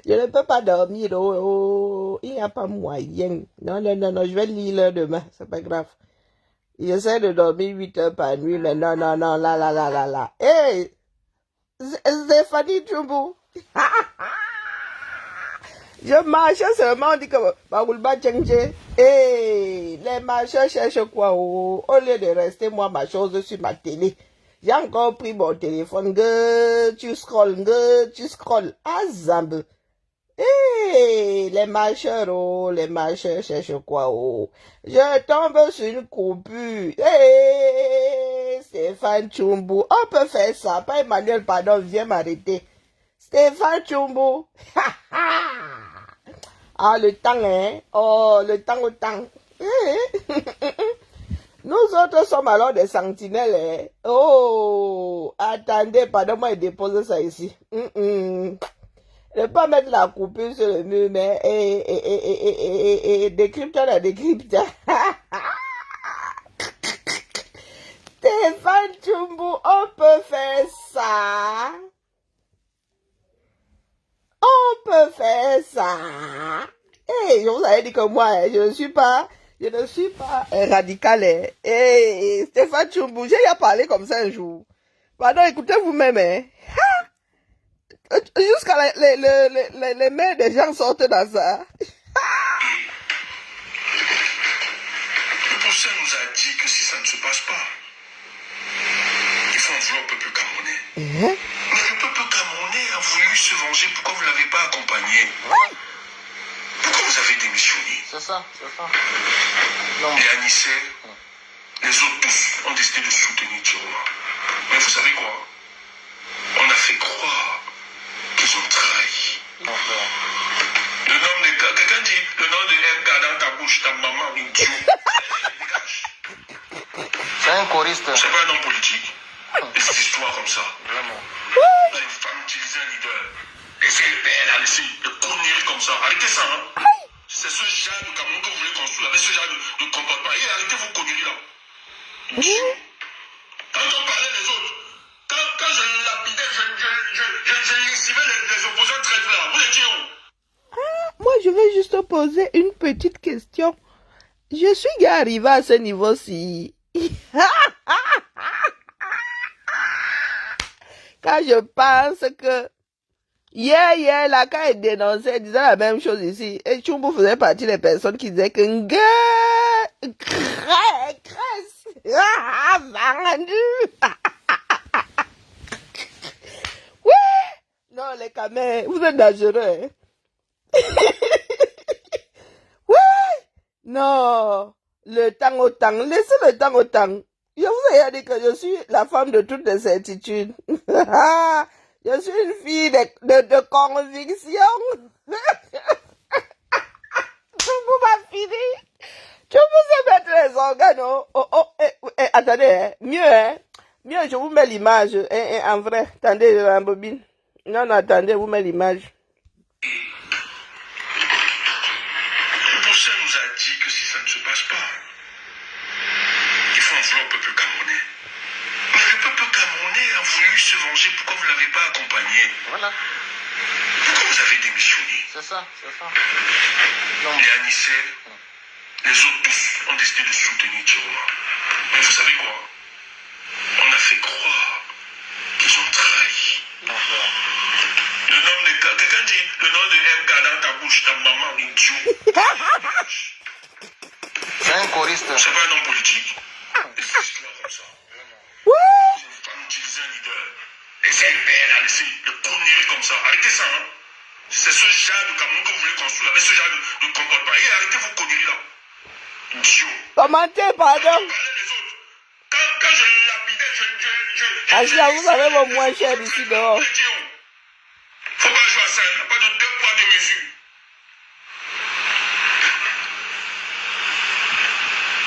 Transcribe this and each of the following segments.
Je ne peux pas dormir. Il n'y a pas moyen. Non, non, non, non, je vais lire l'heure demain. C'est pas grave. J'essaie de dormir 8 heures par nuit, mais non, non, non, là, là, là, là, là. Hey, Stéphanie Tchoumou. Je marche seulement, on dit que Baoulba Tchengje. Hey, les marcheurs cherchent quoi? Au lieu de rester, moi, ma chose sur ma télé. J'ai encore pris mon téléphone. Tu scrolles. Ah, Zambe. Hey, les marcheurs cherchent quoi? Je tombe sur une coupure. Hey, Stéphane Tchoumou. On peut faire ça. Pas Emmanuel, pardon, viens m'arrêter. Stéphane Tchoumou. Ah, le temps, hein? Oh, le temps au temps. Nous autres sommes alors des sentinelles, hein? Oh, attendez, pardon-moi, déposer ça ici. Ne pas mettre la coupure sur le mur, mais décrypteur la décrypteur. Stéphane Tchoumou, on peut faire ça. On peut faire ça. Hey, je vous avais dit que moi, je ne suis pas radical. Hey, Stéphane Tchoumou, j'ai déjà parlé comme ça un jour. Pardon, écoutez vous-même. Hein. Jusqu'à les mains des gens sortent dans ça. Le procès nous a dit que si ça ne se passe pas, il faut en vouloir au peuple camerounais. Mais le peuple camerounais a voulu se venger. Pourquoi vous ne l'avez pas accompagné? Pourquoi vous avez démissionné? C'est ça. Non. Les Anissés, les autres tous ont décidé de soutenir Tiroma. Mais vous savez quoi? On a fait croire qu'ils ont trahi. Le nom de quelqu'un dit le nom de MK dans ta bouche, ta maman, idiot. C'est un choriste. C'est pas un homme politique. Des histoires comme ça. Vraiment. Vous avez infantiliser un leader. Laissez le père là, laissez le conneries comme ça. Arrêtez ça, hein. C'est ce genre de Cameroun que vous voulez construire avec ce genre de comportement. Et arrêtez vos conneries là. Quand on parlait les autres, quand je lapidais, je lessivais les opposants traités là, vous étiez où? Moi, je vais juste poser une petite question. Je suis déjà arrivé à ce niveau-ci. Quand je pense que hier, là, quand elle dénonçait, elle disait la même chose ici. Et Tchoumou faisait partie des personnes qui disaient que oui. Non, les camés, vous êtes dangereux. Oui. Non, le temps au temps. Laissez le temps au temps. Je vous ai dit que je suis la femme de toutes les certitudes. Je suis une fille de conviction. Vous m'avez fini. Je vous ai mettre les organes. Attendez, hein. Mieux, je vous mets l'image. En vrai, attendez, je l'embobine. Non, attendez, vous mettez l'image. Le procès nous a dit que si ça ne se passe pas, il faut en vouloir au peuple camerounais. Mais le peuple camerounais a voulu se venger. Pourquoi vous ne l'avez pas accompagné? Voilà. Pourquoi vous avez démissionné? C'est ça. Non. Les Anissés, les autres tous ont décidé de soutenir Tiroma. Mais vous savez quoi? On a fait croire qu'ils ont trahi. Le nom de quelqu'un dit le nom de MK dans ta bouche, ta maman, idiot. C'est un choriste. C'est pas un homme politique. Des histoires comme ça. Vous infantiliser un leader. Laissez le père là, laissez le conneries comme ça. Arrêtez ça, hein. C'est ce genre de Cameroun que vous voulez construire avec ce genre de comportement. Et arrêtez vos conneries là. Idiot. Commentez, pardon. Quand je lapidais, Achia, vous avez mon moins cher ici dehors. Faut pas jouer à ça, il n'y a pas de 2 poids 2 mesures.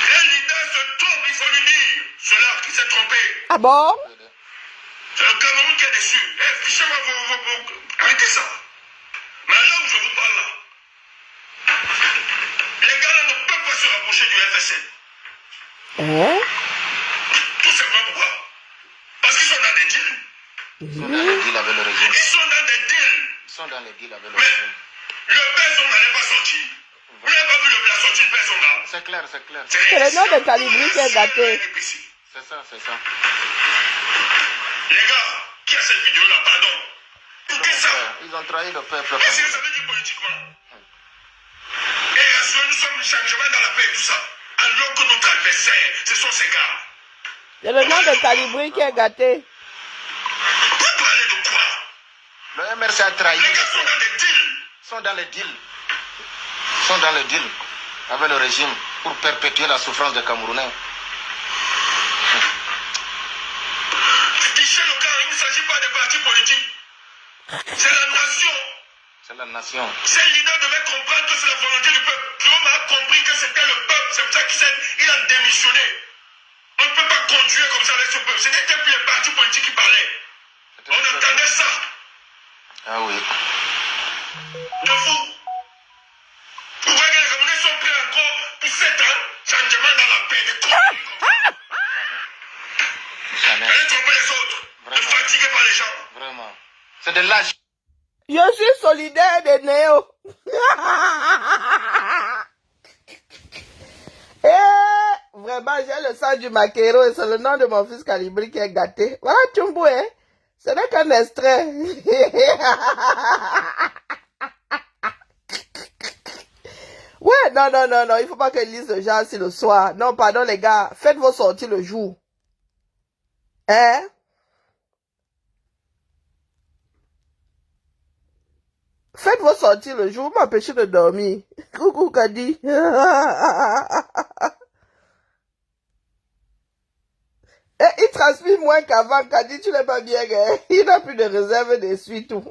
Un leader se trompe, il faut lui dire. Cela qui s'est trompé. Ah bon? C'est le Cameroun qui est déçu. Fichez-moi vos... Arrêtez ça. Mais là où je vous parle là, les gars là ne peuvent pas se rapprocher du FSN. Tout simplement pourquoi? Parce qu'ils sont dans des deals. Ils sont dans les deals avec le régime. Ils sont dans des deals. Ils sont dans les deals avec le Mais régime. le Pezonga n'est pas sorti. Vous n'avez pas vu la sortie de Pezonga? C'est clair, c'est clair. C'est le nom de Calibri qui est gâté. C'est ça, c'est ça. Les gars, qui a cette vidéo-là, pardon? Écoutez ça. Ils ont trahi le peuple. Qu'est-ce que ça veut dire politiquement? Et nous sommes un changement dans la paix et tout ça. Alors que notre adversaire, ce sont ces gars. C'est le nom de Calibri qui est gâté. Vous parlez de quoi? Le MRC a trahi. Les gars sont dans des deals. Ils sont dans les deals. Ils sont dans les deals avec le régime pour perpétuer la souffrance des Camerounais. Michel Ocar, il ne s'agit pas des partis politiques. C'est la nation. C'est la nation. Ces leaders devaient comprendre que c'est la volonté du peuple. Guillaume a compris que c'était le peuple. C'est pour ça qu'il a démissionné. On ne peut pas continuer comme ça avec ce peuple. Ce n'était plus les partis politiques qui parlaient. On attendait ça. Ah oui. De vous. Vous voyez que les Camerounais sont prêts encore pour 7 ans. Changement dans la paix. Des conneries comme ça. Jamais. Allez tromper les autres. Ne fatiguez pas les gens. Vraiment. C'est de lâche. Je suis solidaire des néo. Et vraiment, j'ai le sang du maquereau et c'est le nom de mon fils Calibri qui est gâté. Voilà Tchumbu, hein. Ce n'est qu'un extrait. Ouais, non, il faut pas qu'elle lise le genre si le soir. Non, pardon les gars, faites vos sorties le jour. Hein? Faites vos sorties le jour, vous m'empêchez de dormir. Coucou Kadi. Et il transpire moins qu'avant, Kadi, tu n'es pas bien, hein? Il n'a plus de réserve d'essuie tout.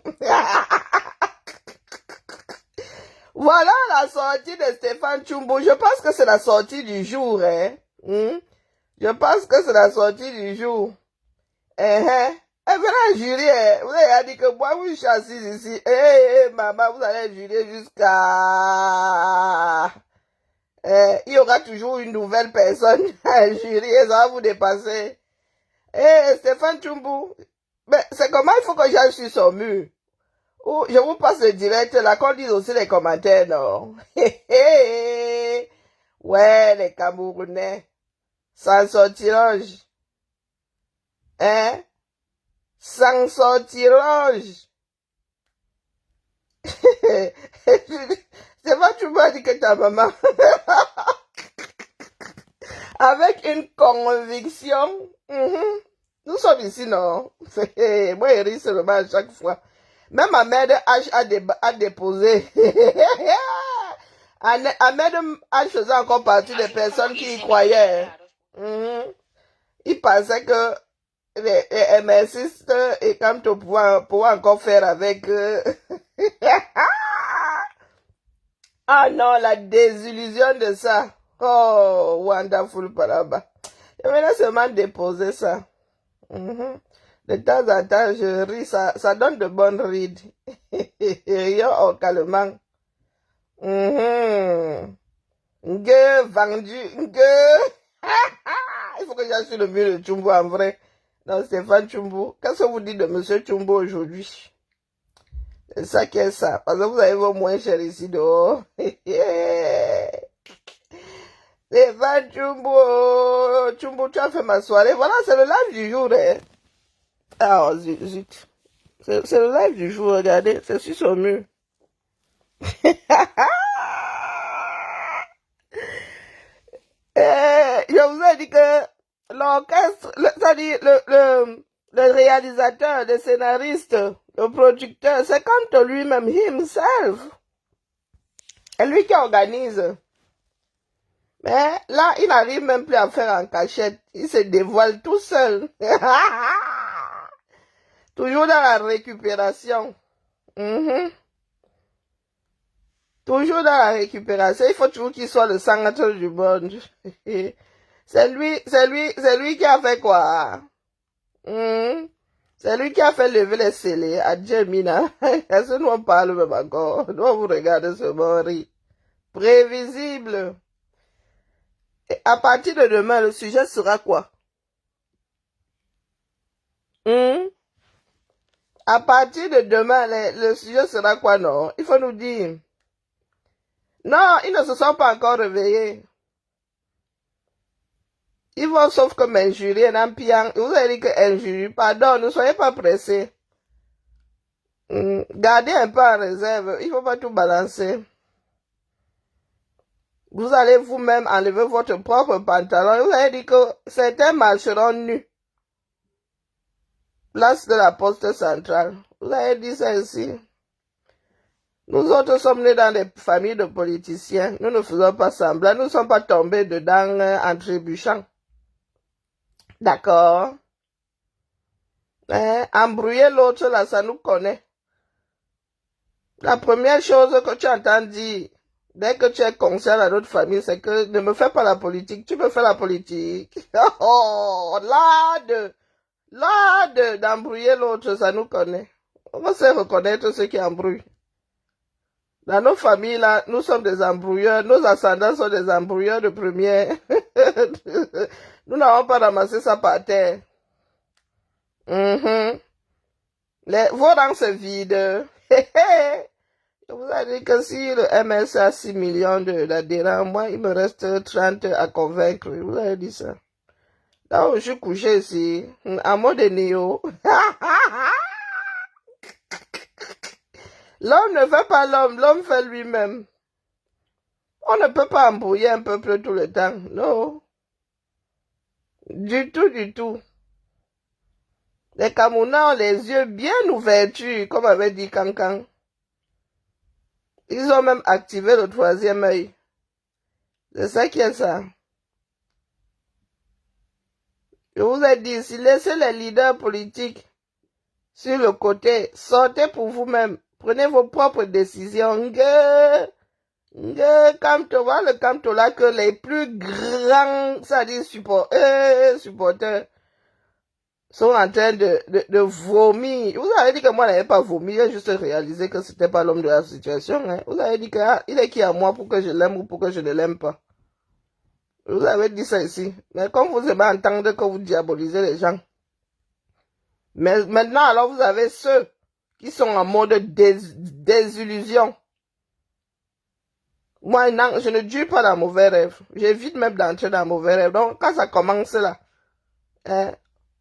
Voilà la sortie de Stéphane Tchumbu. Je pense que c'est la sortie du jour, hein? Je pense que c'est la sortie du jour. Elle verra jurer. Vous avez dit que moi, vous chassez ici. Maman, vous allez jurer jusqu'à... il y aura toujours une nouvelle personne à jurer. Ça va vous dépasser. Stéphane Tchumbu. Mais c'est comment il faut que j'aille sur son mur. Oh, je vous passe le direct là, qu'on dise aussi les commentaires, non? Ouais, les Camerounais. Sans sortiront. Sans sortiront. C'est pas tu m'as dit que ta maman. Avec une conviction. Nous sommes ici, non? Moi, il rit seulement à chaque fois. Même Ahmed H a déposé. Ahmed H faisait encore partie des personnes qui y croyaient. Il pensait que les MSistes et quand au pouvoir encore faire avec eux. Ah non, la désillusion de ça. Oh, wonderful paraba. Je venais seulement déposer ça. De temps en temps, je ris, ça donne de bonnes rides. Yo, calmement. Ngue, vendu, ngue. Il faut que j'aille sur le mur de Tchumbu en vrai. Non, Stéphane Tchumbu. Qu'est-ce que vous dites de monsieur Tchumbu aujourd'hui? C'est ça qui est ça. Parce que vous avez vos moins chers ici dehors. Stéphane Tchumbu. Tchumbu, tu as fait ma soirée. Voilà, c'est le live du jour. Hein. Ah, zut. C'est le live du jour, regardez. C'est sur son mur. Je vous ai dit que l'orchestre, c'est-à-dire le réalisateur, le scénariste, le producteur, c'est quand lui-même, himself. C'est lui qui organise. Mais là, il n'arrive même plus à faire en cachette. Il se dévoile tout seul. Toujours dans la récupération. Toujours dans la récupération. Il faut toujours qu'il soit le centre du monde. C'est lui qui a fait quoi? C'est lui qui a fait lever les scellés à Gemina. Est-ce que nous on parle même encore? Nous on vous regarde ce mari. Prévisible. Et à partir de demain, le sujet sera quoi? À partir de demain, le sujet sera quoi, non? Il faut nous dire. Non, ils ne se sont pas encore réveillés. Ils vont sauf que m'injurier, n'impiant. Vous avez dit que injurie. Pardon, ne soyez pas pressés. Gardez un peu en réserve. Il ne faut pas tout balancer. Vous allez vous-même enlever votre propre pantalon. Vous avez dit que certains marcheront nus. Place de la poste centrale. Vous avez dit ça ici. Nous autres sommes nés dans des familles de politiciens. Nous ne faisons pas semblant. Nous ne sommes pas tombés dedans en trébuchant. D'accord? Embrouiller l'autre là, ça nous connaît. La première chose que tu entends dire, dès que tu es conscient à notre famille, c'est que ne me fais pas la politique, tu me fais la politique. Oh, d'embrouiller l'autre, ça nous connaît. On va se reconnaître ceux qui embrouillent. Dans nos familles, là, nous sommes des embrouilleurs. Nos ascendants sont des embrouilleurs de première. Nous n'avons pas ramassé ça par terre. Vos rangs se vident. Je vous ai dit que si le MS a 6 millions d'adhérents, moi, il me reste 30 à convaincre. Je vous ai dit ça. Là où je suis couché ici, en mode néo. L'homme ne fait pas l'homme, l'homme fait lui-même. On ne peut pas embrouiller un peuple tout le temps, non. Du tout, du tout. Les Camerounais ont les yeux bien ouverts, comme avait dit Cancan. Ils ont même activé le troisième œil. C'est ça qui est ça. Je vous ai dit, si laissez les leaders politiques sur le côté, sortez pour vous-même. Prenez vos propres décisions. Camtola, le Camtola que les plus grands, ça dit supporters, sont en train de vomir. Vous avez dit que moi, je n'avais pas vomi, j'ai juste réalisé que c'était pas l'homme de la situation. Hein. Vous avez dit que il est qui à moi pour que je l'aime ou pour que je ne l'aime pas. Vous avez dit ça ici. Mais comme vous aimez entendre que vous diabolisez les gens. Mais maintenant, alors vous avez ceux qui sont en mode désillusion. Moi, non, je ne dure pas dans mauvais rêve. J'évite même d'entrer dans mauvais rêve. Donc, quand ça commence là,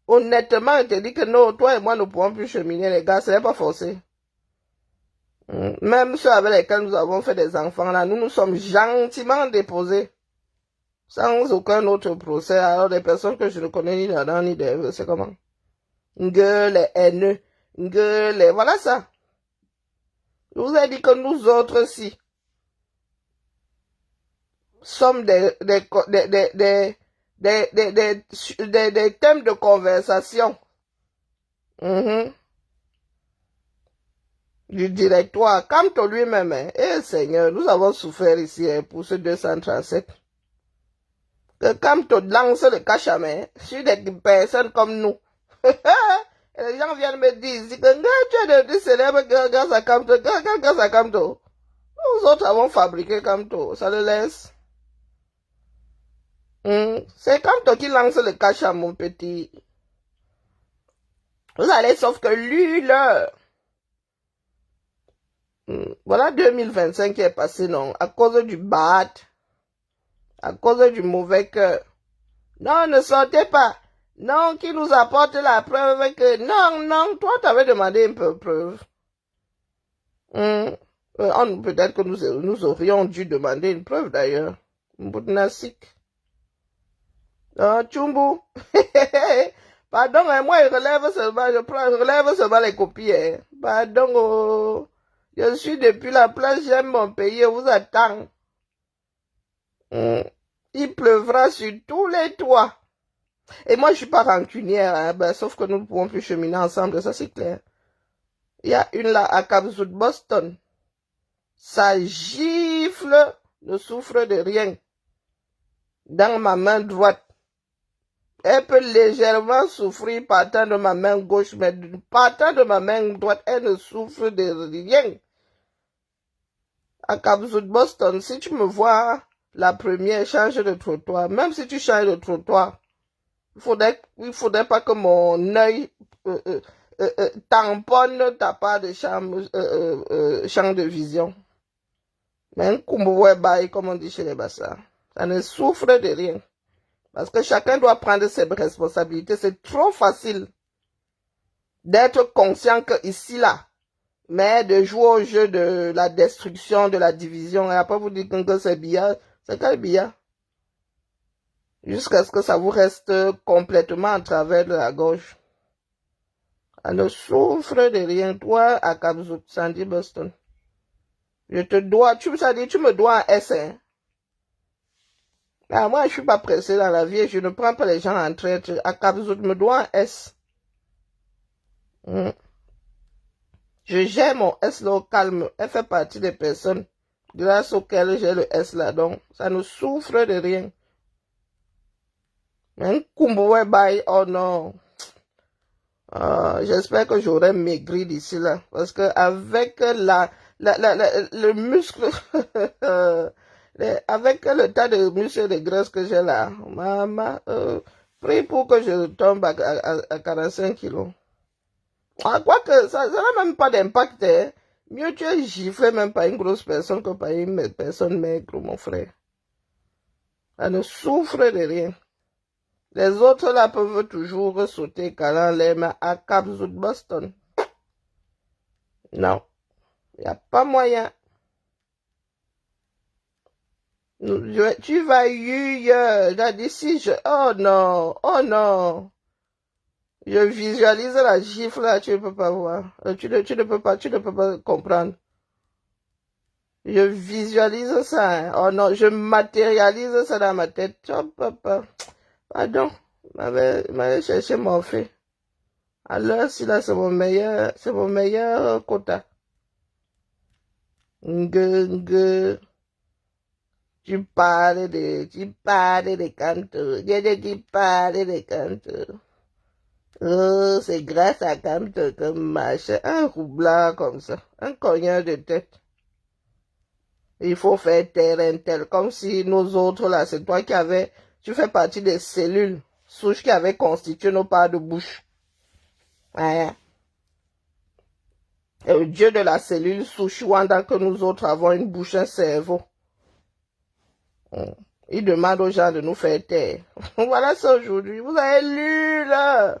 honnêtement, je te dis que non, toi et moi, nous ne pouvons plus cheminer, les gars. Ce n'est pas forcé. Même ceux avec lesquels nous avons fait des enfants là, nous nous sommes gentiment déposés. Sans aucun autre procès. Alors, des personnes que je ne connais ni d'Adam ni d'Ève, c'est comment? Les haineux. Voilà ça. Je vous ai dit que nous autres, si, sommes des thèmes de conversation. Du directoire. Camto lui-même, eh Seigneur, nous avons souffert ici pour ce 237. Que Camto lance le cachamé sur des personnes comme nous. Et les gens viennent me dire que tu es devenu célèbre grâce à Camto. Grâce à Camto. Nous autres avons fabriqué Camto. Ça le laisse. C'est Camto qui lance le cachet, mon petit. Vous allez, sauf que lui, là. Voilà 2025 qui est passé, non. À cause du bad. À cause du mauvais cœur. Non, ne sortez pas. Non, qui nous apporte la preuve que... Non, toi, t'avais demandé un peu de preuve. Peut-être que nous aurions dû demander une preuve, d'ailleurs. Mboutnasik. Tchumbu. Pardon, moi, je relève seulement les copies. Pardon, je suis depuis la place, j'aime mon pays, je vous attends. Il pleuvra sur tous les toits. Et moi, je suis pas rancunière, sauf que nous ne pouvons plus cheminer ensemble, ça c'est clair. Il y a une là à Capzout, Boston. Ça gifle, ne souffre de rien. Dans ma main droite. Elle peut légèrement souffrir partant de ma main gauche, mais partant de ma main droite, elle ne souffre de rien. À Capzout, Boston, si tu me vois la première, change de trottoir. Même si tu changes de trottoir, il faudrait pas que mon œil tamponne ta part de champ de vision. Mais un kumbuwe bail, comme on dit chez les Bassas, ça ne souffre de rien. Parce que chacun doit prendre ses responsabilités. C'est trop facile d'être conscient que ici, là, mais de jouer au jeu de la destruction, de la division, et après vous dites que c'est billard. C'est quel billard? Jusqu'à ce que ça vous reste complètement en travers de la gorge. Elle ne souffre de rien. Toi, à Kabzout, Sandy Boston. Je te dois, tu me dois un S, hein. Ah, moi, je suis pas pressé dans la vie, je ne prends pas les gens en traître. À Kabzout, me dois un S. Je gère mon S là au calme. Elle fait partie des personnes grâce auxquelles j'ai le S là. Donc, ça ne souffre de rien. Un Kumbuwe bye, oh non. J'espère que j'aurai maigri d'ici là. Parce que avec le muscle, avec le tas de muscles et de graisse que j'ai là, maman, prie pour que je tombe à 45 kilos. Quoique, ça n'a même pas d'impact. Hein. Mieux tu es giflé même par une grosse personne que par une personne maigre, mon frère. Elle ne souffre de rien. Les autres là peuvent toujours sauter calant les mains à Kabzout Boston. Non, il n'y a pas moyen. Tu vas d'ici, oh non, oh non. Je visualise la gifle là, tu ne peux pas voir. Tu ne peux pas comprendre. Je visualise ça, hein. Oh non, je matérialise ça dans ma tête. Oh papa. Pardon, m'avait cherché mon fait. Alors, si là, c'est mon meilleur quota. Tu parles de Kanto. Tu parles de Kanto. Oh, c'est grâce à Kanto que machin, un roublard comme ça, un cogneur de tête. Il faut faire taire un tel, comme si nous autres là, c'est toi tu fais partie des cellules souches qui avaient constitué nos parts de bouche. Hein? Et le dieu de la cellule souche, Wanda, que nous autres avons une bouche, un cerveau. Il demande aux gens de nous faire taire. Voilà ça aujourd'hui. Vous avez lu là.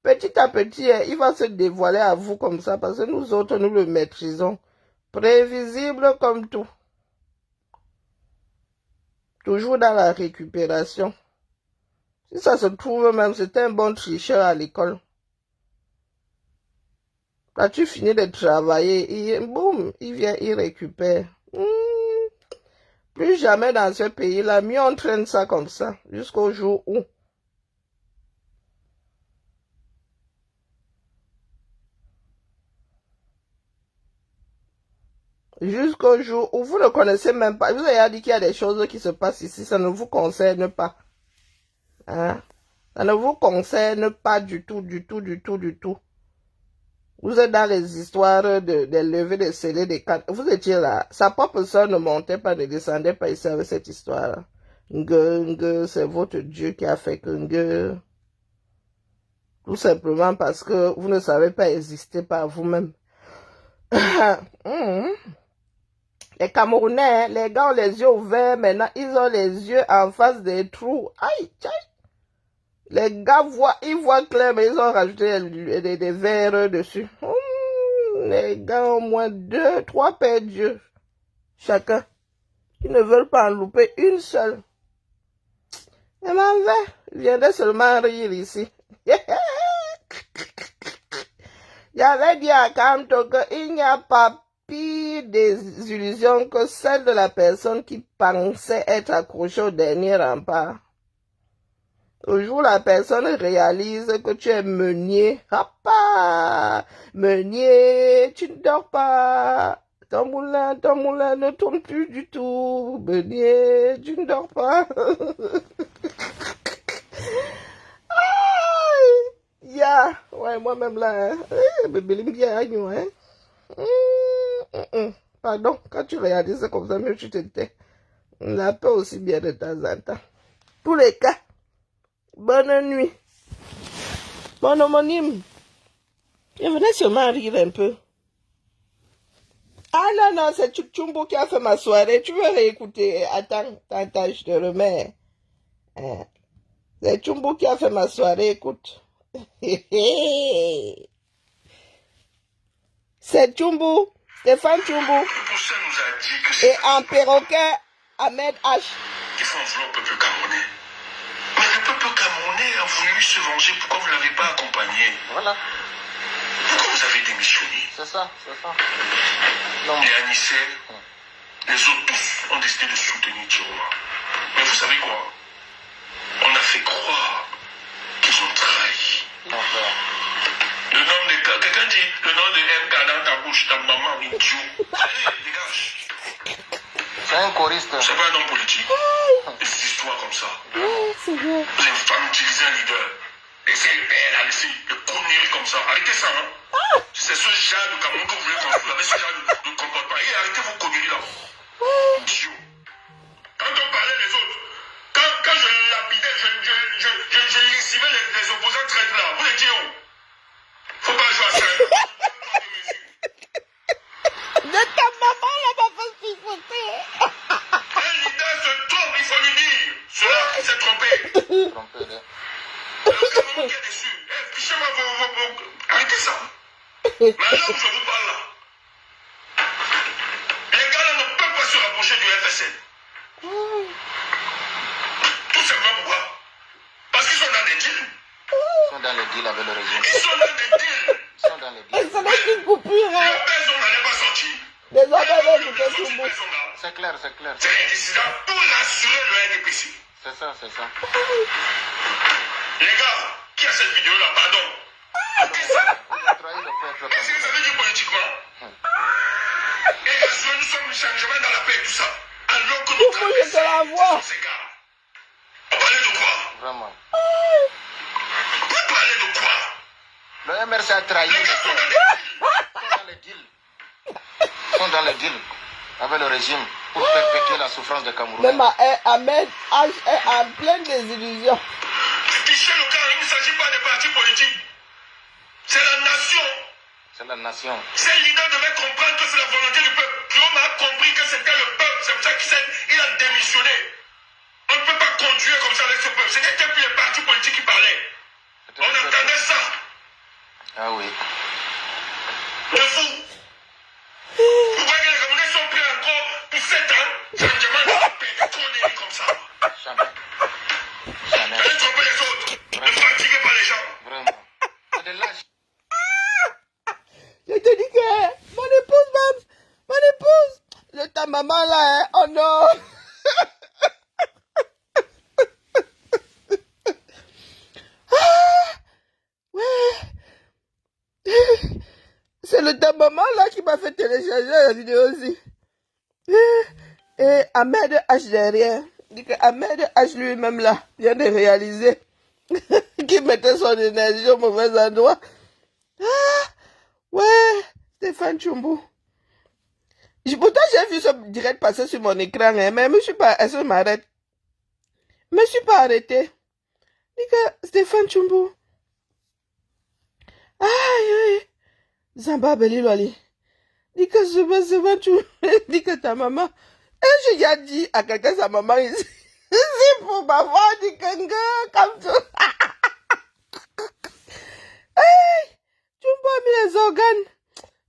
Petit à petit, il va se dévoiler à vous comme ça parce que nous autres, nous le maîtrisons. Prévisible comme tout. Toujours dans la récupération. Si ça se trouve même, c'est un bon tricheur à l'école. Quand tu finis de travailler, boum, il vient, il récupère. Plus jamais dans ce pays-là, mieux on traîne ça comme ça, jusqu'au jour où. Jusqu'au jour où vous ne connaissez même pas. Vous avez dit qu'il y a des choses qui se passent ici, ça ne vous concerne pas. Hein? Ça ne vous concerne pas du tout, du tout, du tout, du tout. Vous êtes dans les histoires des levées de scellés des cartes. Vous étiez là. Sa propre soeur ne montait pas, ne descendait pas ici avec cette histoire-là. C'est votre Dieu qui a fait que tout simplement parce que vous ne savez pas exister par vous-même. Les Camerounais, les gars ont les yeux ouverts maintenant, ils ont les yeux en face des trous. Aïe, aïe. Les gars ils voient clair, mais ils ont rajouté des verres dessus. Les gars ont au moins 2, 3 paires d'yeux chacun. Ils ne veulent pas en louper une seule. Mais m'en vais, je viendrai seulement rire ici. J'avais dit à Kanto qu'il n'y a pas pire des illusions que celle de la personne qui pensait être accrochée au dernier rempart. Au jour où la personne réalise que tu es meunier, meunier, tu ne dors pas, ton moulin ne tourne plus du tout, meunier, tu ne dors pas. Ouais, moi-même là, bébé, hein. Pardon, quand tu réalises comme ça, mieux tu te tais. On la paix aussi bien de temps en temps. Tous les cas, bonne nuit. Mon homonyme. Il venait sûrement rire un peu. Ah non, non, c'est Chumbo qui a fait ma soirée. Tu veux réécouter? Attends, je te remets. Hein. C'est Chumbo qui a fait ma soirée, écoute. C'est Chumbo, Stéphane Chumbo. Poussin nous a dit que Et en perroquet, Ahmed H. il faut en vouloir au peuple camerounais. Mais le peuple camerounais a voulu se venger. Pourquoi vous ne l'avez pas accompagné? Voilà. Pourquoi vous avez démissionné? C'est ça, c'est ça. Non. Les Anissé, les autres tous ont décidé de soutenir Tiroma. Mais vous savez quoi? On a fait croire qu'ils ont trahi. Non, frère. Le nom de quelqu'un dit le nom de MK dans ta bouche, ta maman, idiot. Allez, dégage. C'est un choriste. C'est pas un homme politique. Des histoires comme ça. C'est bien. Vous avez femme utiliser un leader. Laissez le père là, laissez le conneries comme ça. Arrêtez ça, hein. C'est ce genre de Cameroun que vous voulez construire avec ce genre de comportement. Et arrêtez vos conneries là. Idiot. Quand on parlait des autres, quand je lapidais, je lessivais les opposants traîtres là, vous étiez où? Faut pas jouer à ça. De ta maman, là, m'a fait picoter. Un leader se trompe, il faut lui dire. Cela qui s'est trompé. Trompé, là. Le Cameroun qui est déçu. Fichez-moi vos... Arrêtez ça. Maintenant où je vous parle là, les gars là ne peuvent pas se rapprocher du FSN. Tout simplement pourquoi? Parce qu'ils sont dans des deals. Ils sont dans les deals avec le régime. Ils sont dans des deals. Ils sont dans les deals. Ça n'est qu'une coupure, hein. Le personne n'allait pas sortir. Désormais, là, je fais tout beau. C'est clair, c'est clair. C'est un décideur pour rassurer le NDPC. C'est ça, c'est ça. Les gars, qui a cette vidéo là, pardon? Ils ont trahi le peuple. Qu'est-ce que ça veut dire politiquement? Et rassurer, nous sommes le changement dans la paix et tout ça. Alors que nous Pourquoi je te la vois? ces gars. On parlait de quoi? Vraiment. Vous parlez de quoi? Le MRC a trahi Les le gars sont peuple. dans des deals. Ils sont dans les deals avec le régime pour perpétuer la souffrance des Camerounais. Même Ahmed H est en pleine désillusion. Fichez le camp, il ne s'agit pas des partis politiques. C'est la nation. C'est la nation. Ces leaders devaient comprendre que c'est la volonté du peuple. Guillaume a compris que c'était le peuple. C'est pour ça qu'il a démissionné. On ne peut pas conduire comme ça avec ce peuple. C'était plus les partis politiques qui parlaient. On attendait ça Ah oui. de vous. Vous voyez que les Camerounais sont prêts encore pour 7 ans. Changement de la paix, des conneries comme ça. Jamais. Jamais. Allez tromper les autres. Ne fatiguez pas les gens. Vraiment. C'est de lâche. Je te dis que mon épouse, même, mon épouse, ta maman là, hein, oh non. C'est ta maman là qui m'a fait télécharger la vidéo aussi. Et Ahmed H derrière. Dit que Ahmed H lui-même là vient de réaliser qu'il mettait son énergie au mauvais endroit. Ah, ouais, Stéphane Chumbo. Pourtant, j'ai vu ce direct passer sur mon écran, hein, mais je me suis pas, est-ce que je m'arrête? Je me suis pas arrêté. Dit que Stéphane Chumbo. Aïe, Zamba Beliloli. Dis que dis que ta maman. Et j'ai déjà dit à quelqu'un sa maman ici. C'est pour ma voix, dit que comme ça. Hey, Chumbo a mis les organes.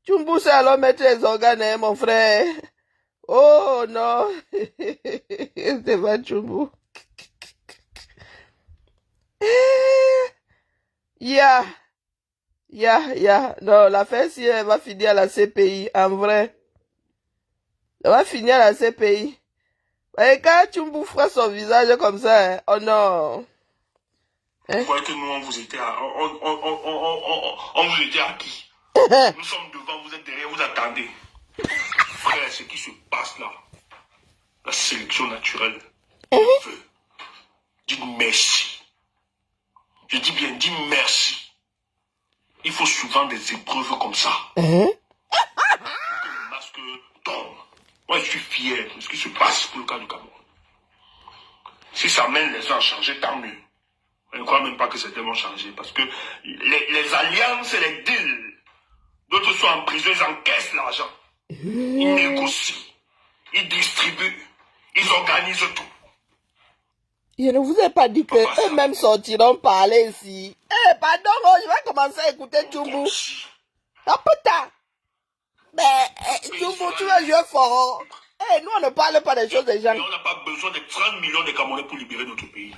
Chumbo c'est alors mettre les organes, hein, mon frère. Oh non. C'est pas Chumbo. Yeah. Non, l'affaire, si elle va finir à la CPI, en vrai. Elle va finir à la CPI. Et quand Chumbo fera son visage comme ça, hein, oh non. Hein? Vous voyez que nous, on vous était acquis. Nous sommes devant, vous êtes derrière, vous attendez. Frère, ce qui se passe là, la sélection naturelle, on veut. Dites merci. Je dis bien, dis merci. Il faut souvent des épreuves comme ça. Pour que le masque tombe. Moi, je suis fier de ce qui se passe pour le cas du Cameroun. Si ça mène les gens à changer, tant mieux. Je ne crois même pas que c'est tellement changé. Parce que les alliances et les deals D'autres sont en prison, ils encaissent l'argent. Ils négocient, ils distribuent, ils organisent tout. Je ne vous ai pas dit que eux-mêmes sortiront parler ici. Eh, pardon, je vais commencer à écouter Tchumbu. Ah putain! Mais Tchumbu, tu vas jouer fort. Eh, nous, on ne parle pas des choses des gens. Et on n'a pas besoin de 30 millions de Camerounais pour libérer notre pays.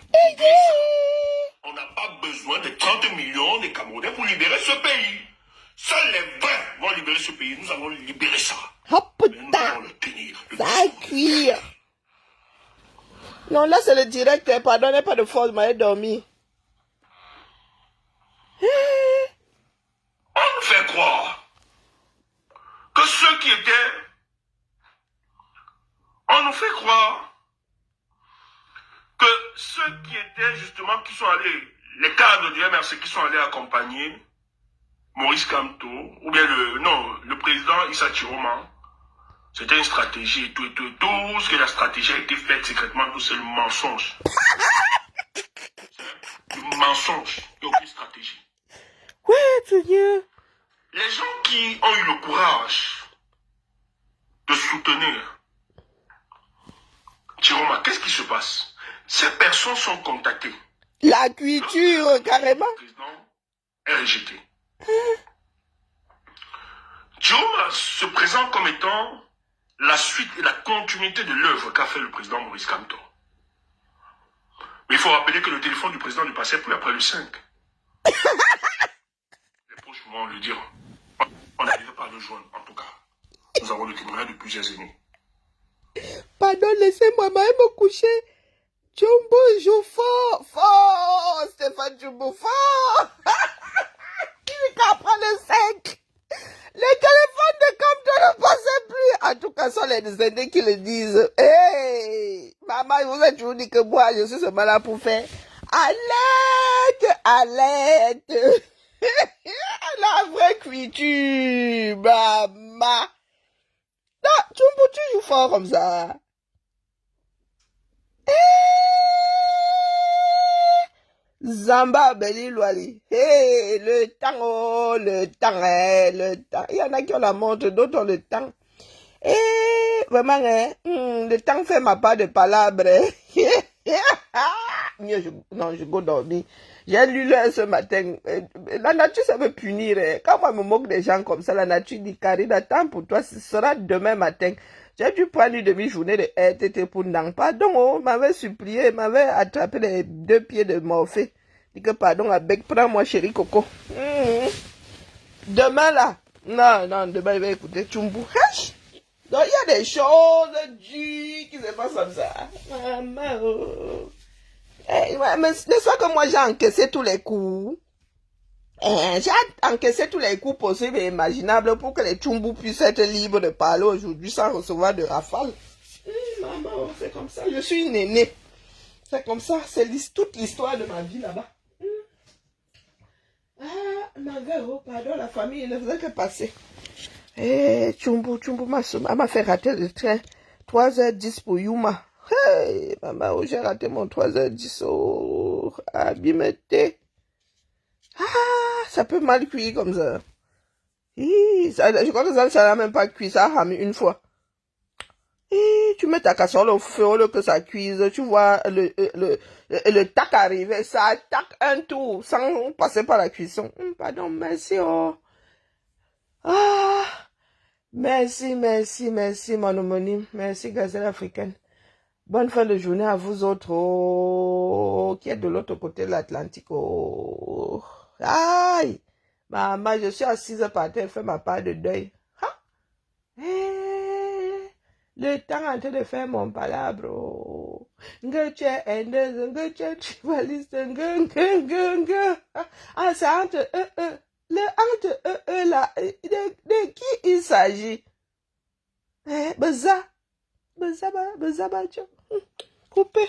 On n'a pas besoin de 30 millions de Camerounais pour libérer ce pays. Seuls les vrais vont libérer ce pays. Nous allons libérer ça. Ah Mais nous putain! allons le tenir. Ça va cuire. Non, là, c'est le direct. Pardonnez pas de force, je m'avais dormi. On nous fait croire que ceux qui étaient... On nous fait croire que ceux qui étaient justement, qui sont allés, les cadres du MRC qui sont allés accompagner Maurice Kamto, ou bien le président Issa Chiroma, c'était une stratégie et tout, tout ce que la stratégie a été faite secrètement, tout c'est le mensonge. Le mensonge, il n'y a aucune stratégie. Ouais, Seigneur. Les gens qui ont eu le courage de soutenir Chiroma, qu'est-ce qui se passe? Ces personnes sont contactées. La cuiture, carrément. Le président est rejeté. Chiroma se présente comme étant la suite et la continuité de l'œuvre qu'a fait le président Maurice Kamto. Mais il faut rappeler que le téléphone du président ne passait plus après le 5. Les proches vont le dire. On n'arrivait pas à le joindre, en tout cas. Nous avons le témoignage de plusieurs années. Pardon, laissez-moi me coucher. Tchumbu joue fort, fort. Stéphane Tchumbu fort. Il qu'après le 5. Le téléphone de Kamto ne passait plus. En tout cas, ce sont les aînés qui le disent. Hey, maman, je vous ai toujours dit que moi, je suis seulement là pour faire alerte, alerte. La vraie cuiture, maman. Non, Tchumbu, tu joues fort comme ça. Zamba Beli Loali. Hey, le temps, oh, le temps, le temps. Il y en a qui ont la montre, d'autres ont le temps. Vraiment, le temps fait ma part de palabres. Mieux, je go dormir. J'ai lu là ce matin. La nature, ça me punir. Quand moi, je me moque des gens comme ça, la nature dit, Karine, attends pour toi, ce sera demain matin. J'ai dû prendre une demi-journée de RTT pour Nang. Pardon, oh, m'avait supplié, m'avait attrapé les 2 pieds de Morphée. Dit que pardon, avec, prends-moi, chérie Coco. Demain, là. Non, demain, il va écouter Tchumbu. Donc, il y a des choses qui se passent comme ça. Maman, oh. Mais n'est-ce pas que moi, j'ai encaissé tous les coups? J'ai encaissé tous les coups possibles et imaginables pour que les Tchumbu puissent être libres de parler aujourd'hui sans recevoir de rafale. Maman, c'est comme ça. Je suis une aînée. C'est comme ça. C'est toute l'histoire de ma vie là-bas. Ah, ma gueule, oh, pardon, la famille ne faisait que passer. Tchumbu m'a fait rater le train. 3h10 pour Yuma. Hey, maman, oh, j'ai raté mon 3h10. Oh, abimete. Ah, ça peut mal cuire comme ça. Je crois que ça n'a même pas cuit, ça a ramé une fois. Tu mets ta casserole au feu au lieu que ça cuise, tu vois le tac arriver, ça attaque un tour sans passer par la cuisson. Pardon, merci, oh. Ah, merci, mon homonyme. Merci, gazelle africaine. Bonne fin de journée à vous autres, oh, qui êtes de l'autre côté de l'Atlantique, oh. Aïe, maman, je suis assise par terre, fais ma part de deuil. Le temps en train de faire mon palabre, oh. Ah, c'est entre là, de qui il s'agit? Beza, coupé.